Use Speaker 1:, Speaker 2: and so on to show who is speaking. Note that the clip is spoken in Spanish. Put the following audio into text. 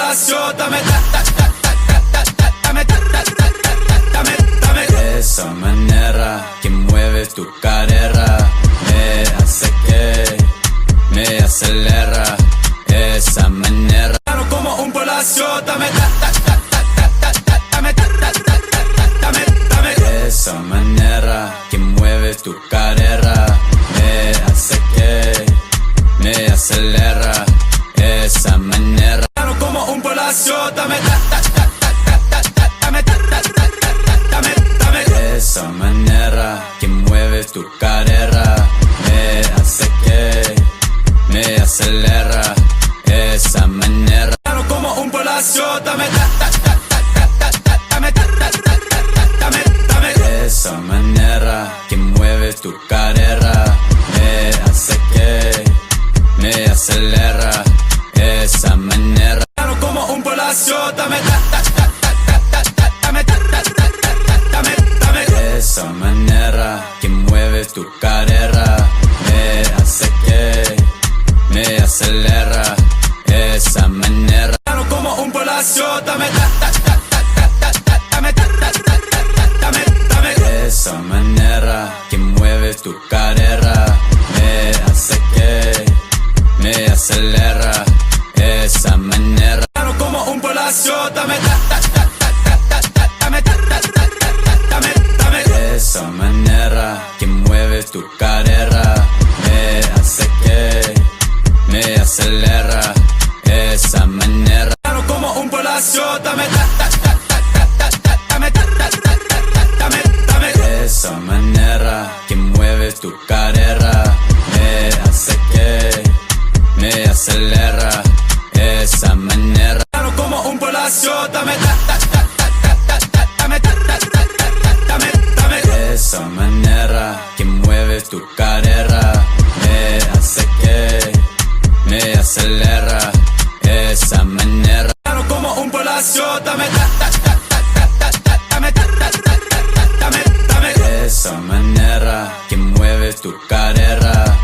Speaker 1: palacio, dame, dame, dame, de esa manera que mueves tu carrera, me hace que me acelera, esa manera como un palacio, dame, dame, dame, de esa manera que mueves tu carrera, me hace que me acelera, esa manera como un palacio, dame, dame, dame, de esa manera que mueves tu carrera, me hace que me acelera, esa manera como un palacio, dame, dame, dame, de esa manera que mueves tu carrera, me hace que me acelera, esa manera como un palacio, dame, dame, dame, de esa manera que mueves tu carrera, me hace que me acelera, esa manera como un palacio, dame, dame, dame, de esa manera que mueves tu carrera, me hace que me acelera, esa manera como un palacio, dame, dame, dame, de esa manera que mueves tu carrera, me hace que me acelera, esa manera como un palacio, dame, dame, dame, de esa manera que mueves tu carrera, me hace que me acelera, esa manera como un palacio, dame, dame, dame, de esa manera que mueves tu carrera, me hace que me acelera, esa manera como un palacio, dame, dame, dame, de esa manera que mueves tu carrera,